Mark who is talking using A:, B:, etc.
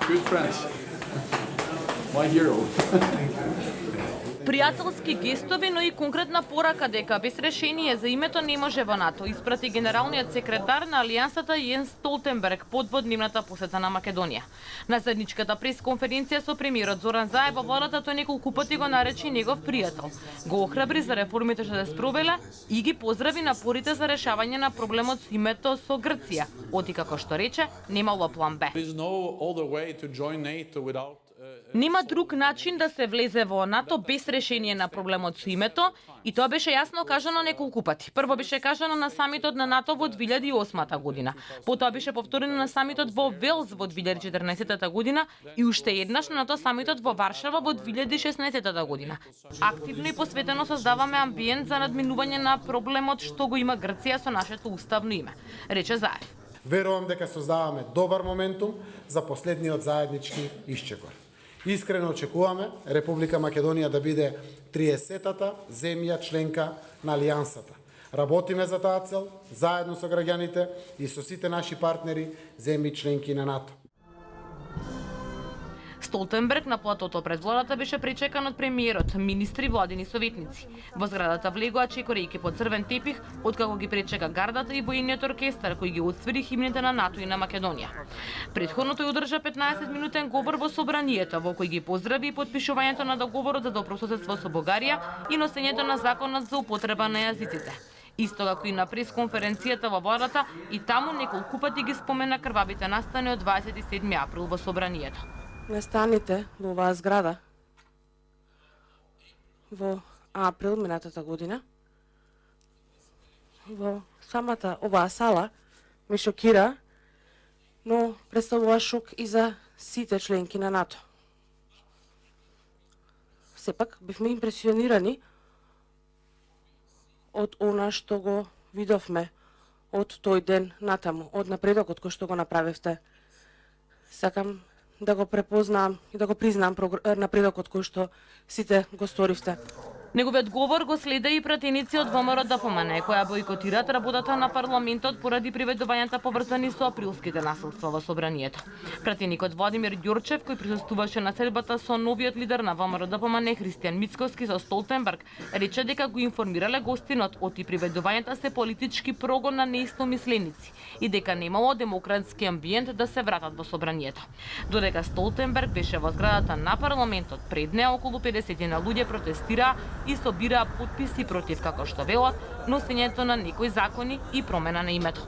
A: Good friends. My hero.
B: Пријателски гестови, но и конкретна порака дека без решение за името не може во НАТО, испрати генералниот секретар на Алијансата Јенс Столтенберг под дводневната посета на Македонија. На заедничката пресконференција со премиерот Зоран Заев во владата тој неколку пати го наречи негов пријател. Го охрабри за реформите што се спровеле и ги поздрави напорите за решавање на проблемот со името со Грција. Оти како што рече, немало план Б. Нема друг начин да се влезе во НАТО без решение на проблемот со името и тоа беше јасно кажано неколку пати. Прво беше кажано на самитот на НАТО во 2008 година. Потоа беше повторено на самитот во Велс во 2014 година и уште еднаш на НАТО самитот во Варшава во 2016 година. Активно и посветено создаваме амбиент за надминување на проблемот што го има Грција со нашето уставно име, рече Заев.
C: Верувам дека создаваме добар моментум за последниот заеднички исчекор. Искрено очекуваме Република Македонија да биде 30-тата земја членка на Алијансата. Работиме за таа цел, заедно со граѓаните и со сите наши партнери, земји членки на НАТО.
B: Столтенберг на платото пред владата беше пречекан од премиерот, министри, владини советници. Во зградата влегоа чекорејќи по црвен тепих, откако ги пречека гардата и воениот оркестар кој ги отсвири химните на НАТО и на Македонија. Претходно тој одржа 15-минутен говор во собранието, во кој ги поздрави подпишувањето на договорот за добрососедство со Бугарија и носењето на законот за употреба на јазиците. Исто како и на пресконференцијата во владата, и таму неколку пати ги спомена крвавите настани од 27 април во собранието.
D: Настаните во оваа зграда во април минатата година во самата оваа сала ме шокира, но представува шок и за сите членки на НАТО. Сепак бевме импресионирани од она што го видовме од тој ден натаму, од напредокот кој што го направивте. Сакам да го препознам и да го признам напредокот кој што сите го сторивте.
B: Неговиот говор го следа и пратеници од ВМРО ДПМН, која бойкотираат работата на парламентот поради приведувањата поврзани со априлските насилства во собранието. Пратеникот Владимир Ѓорчев, кој присуствуваше на седбата со новиот лидер на ВМРО ДПМН Христијан Мицкоски со Столтенберг, рече дека го информирале гостинот оти приведувањата се политички прогон на неистомисленици и дека немало демократски амбиент да се вратат во собранието. Додека Столтенберг беше во зградата на парламентот, пред неа околу 50 на луѓе протестираа и собираа потписи против, како што велат, носењето на некои закони и промена на името.